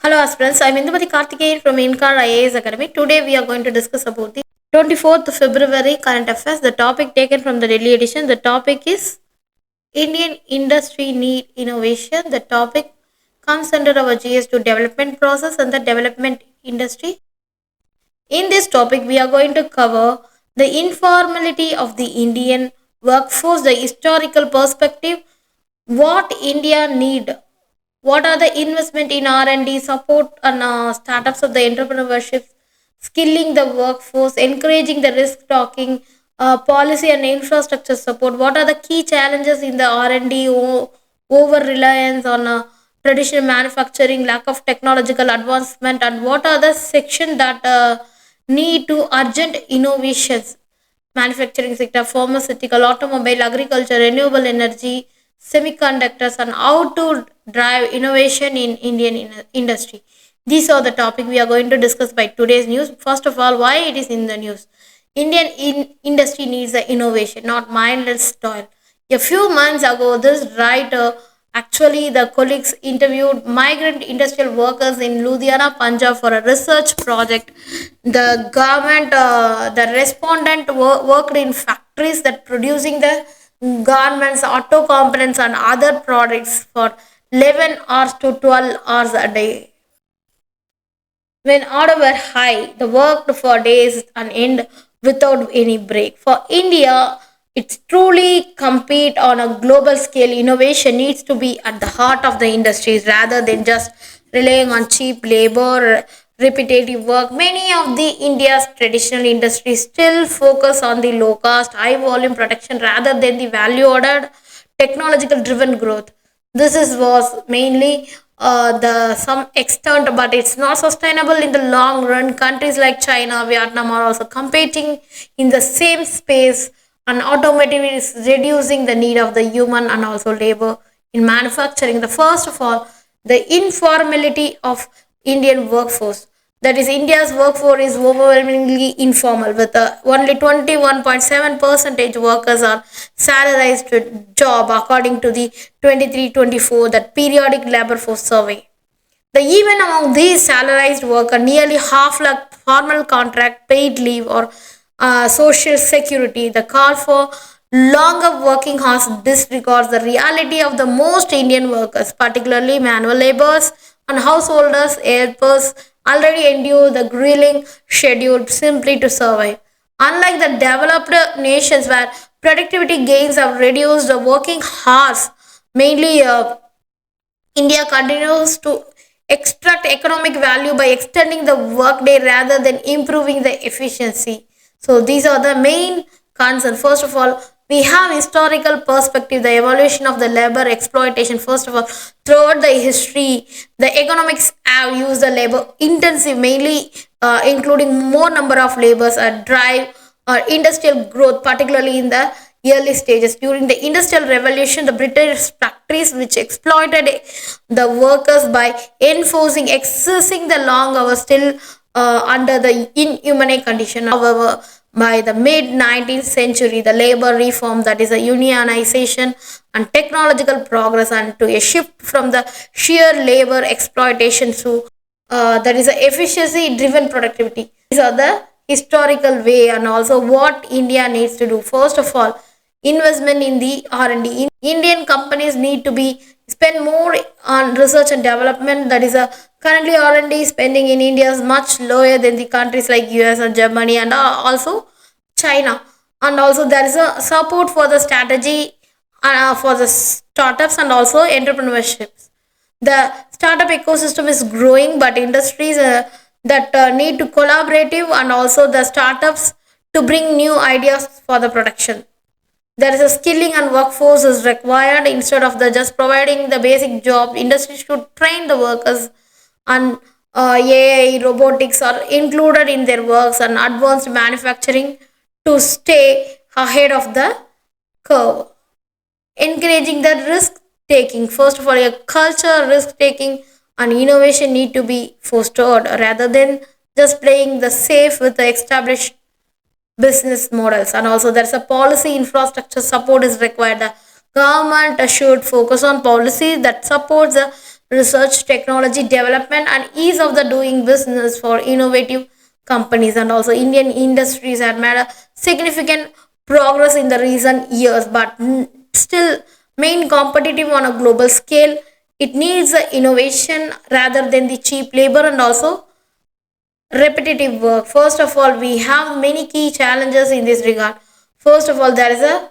Hello aspirants, I am Indumati Karthikeyan from Inkar IAS Academy. Today we are going to discuss about the 24th February current affairs. The topic taken from the Delhi edition. The topic is Indian industry need innovation. The topic comes under our GS2 development process and the development industry. In this topic, we are going to cover the informality of the Indian workforce, the historical perspective, what India need, what are the investment in R&D, support and startups of the entrepreneurship, skilling the workforce, encouraging the risk taking, policy and infrastructure support. What are the key challenges in the R&D, over reliance on traditional manufacturing, lack of technological advancement, and what are the sections that need to urgent innovations? Manufacturing sector, pharmaceutical, automobile, agriculture, renewable energy, semiconductors, and how to drive innovation in Indian industry. These are the topic we are going to discuss by today's news. First of all, why it is in the news. Indian industry needs the innovation, not mindless toil. A few months ago, this writer actually the colleagues interviewed migrant industrial workers in Ludhiana, Punjab for a research project. The government, the respondent worked in factories that producing the garments, auto components, and other products for 11 hours to 12 hours a day. When orders were high, they worked for days on end without any break. For India, it's truly compete on a global scale. Innovation needs to be at the heart of the industries rather than just relying on cheap labor, repetitive work. Many of the India's traditional industries still focus on the low cost, high volume production rather than the value ordered, technological driven growth. This was mainly the some extent, but it's not sustainable in the long run. Countries like China, Vietnam are also competing in the same space, and automotive is reducing the need of the human and also labor in manufacturing. The first of all, the informality of Indian workforce. That is, India's workforce is overwhelmingly informal, with only 21.7 percentage workers are salarized job according to the 23-24 that periodic labor force survey. The even among these salarized workers, nearly half lack formal contract, paid leave, or social security. The call for longer working hours disregards the reality of the most Indian workers, particularly manual laborers and householders, helpers, already endure the grueling schedule simply to survive. Unlike the developed nations where productivity gains have reduced the working hours, mainly India continues to extract economic value by extending the workday rather than improving the efficiency. So these are the main concerns. First of all, we have historical perspective, the evolution of the labor exploitation. First of all, throughout the history, the economics have used the labor intensive, mainly including more number of laborers, drive industrial growth, particularly in the early stages. During the Industrial Revolution, the British factories which exploited the workers by enforcing, excessing the long hours still under the inhumane condition. However, by the mid 19th century, the labor reform, that is a unionization and technological progress, and to a shift from the sheer labor exploitation to that is a efficiency driven productivity. These are the historical way and also what India needs to do. First of all, investment in the R&D. Indian companies need to be spend more on research and development. That is a currently R&D spending in India is much lower than the countries like US and Germany and also China. And also there is a support for the strategy for the startups and also entrepreneurships. The startup ecosystem is growing, but industries that need to collaborative and also the startups to bring new ideas for the production. There is a skilling and workforce is required instead of the just providing the basic job. Industry should train the workers, and AI, robotics are included in their works, and advanced manufacturing to stay ahead of the curve. Encouraging the risk taking. First of all, a culture, risk taking, and innovation need to be fostered rather than just playing the safe with the established business models. And also there's a policy infrastructure support is required. The government should focus on policy that supports the research, technology development, and ease of the doing business for innovative companies. And also Indian industries have made a significant progress in the recent years, but still main competitive on a global scale. It needs the innovation rather than the cheap labor and also repetitive work. First of all, we have many key challenges in this regard. First of all, there is a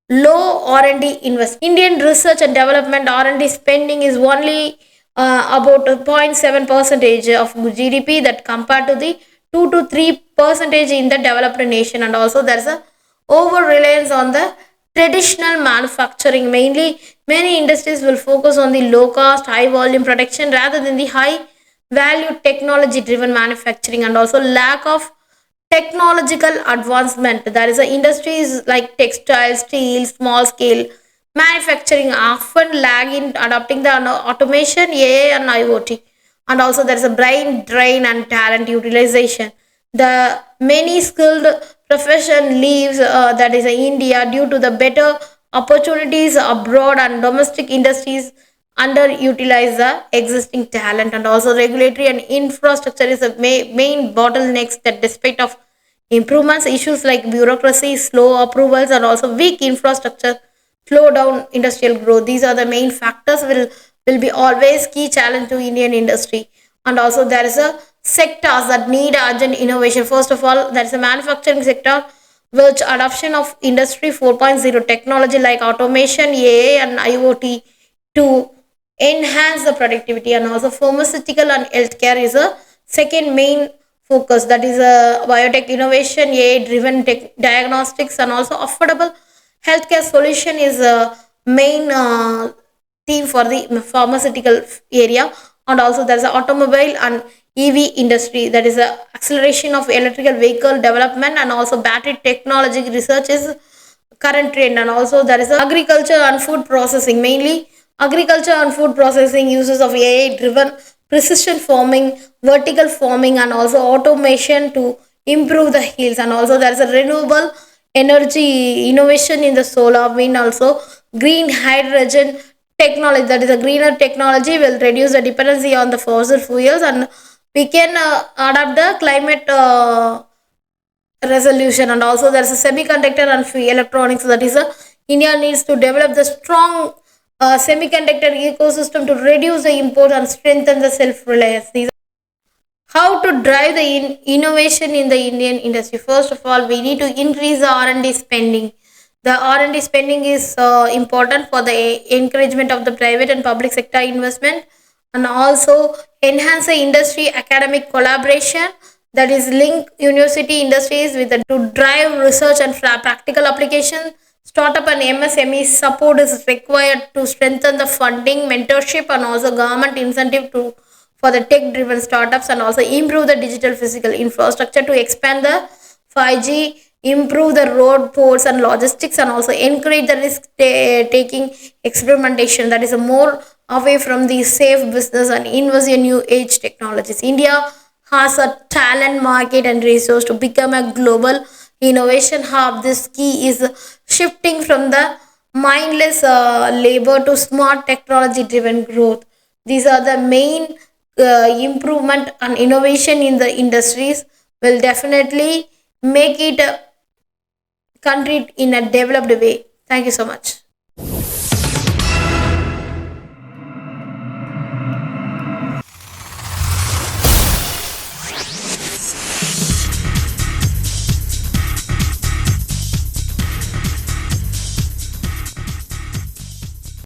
low R&D investment. Indian research and development R&D spending is only about 0.7 percentage of GDP, that compared to the 2 to 3 percentage in the developed nation. And also there is a over reliance on the traditional manufacturing. Mainly, many industries will focus on the low cost, high volume production rather than the high value technology driven manufacturing. And also lack of technological advancement. There is a industries like textile, steel, small scale manufacturing often lag in adopting the automation, AI, and IoT. And also there is a brain drain and talent utilization. The many skilled profession leaves, that is India, due to the better opportunities abroad, and domestic industries underutilize the existing talent. And also regulatory and infrastructure is the main bottlenecks, that despite of improvements, issues like bureaucracy, slow approvals, and also weak infrastructure slow down industrial growth. These are the main factors will be always key challenge to Indian industry. And also there is a sectors that need urgent innovation. First of all, there is a manufacturing sector, which adoption of industry 4.0 technology like automation, AI, and IoT to enhance the productivity. And also pharmaceutical and healthcare is a second main focus, that is a biotech innovation, AI driven diagnostics, and also affordable healthcare solution is a main theme for the pharmaceutical area. And also there's an automobile and EV industry, that is a acceleration of electrical vehicle development, and also battery technology research is current trend. And also there is agriculture and food processing. Mainly agriculture and food processing uses of AI driven precision farming, vertical farming, and also automation to improve the yields. And also there is a renewable energy innovation in the solar, wind, also green hydrogen technology, that is a greener technology will reduce the dependency on the fossil fuels, and we can adapt the climate resolution. And also there's a semiconductor and electronics, that is a India needs to develop the strong semiconductor ecosystem to reduce the import and strengthen the self reliance. These how to drive the innovation in the Indian industry. First of all, we need to increase the R&D spending. The R&D spending is important for the encouragement of the private and public sector investment, and also enhance the industry academic collaboration, that is link university industries with the to drive research and practical application. Startup and MSME support is required to strengthen the funding, mentorship, and also government incentive to for the tech driven startups, and also improve the digital physical infrastructure to expand the 5G, improve the road ports and logistics, and also encourage the risk taking experimentation, that is a more away from the safe business and invest in new age technologies. India has a talent market and resource to become a global innovation hub. This key is shifting from the mindless labor to smart technology driven growth. These are the main improvement and innovation in the industries will definitely make it a country in a developed way. Thank you so much.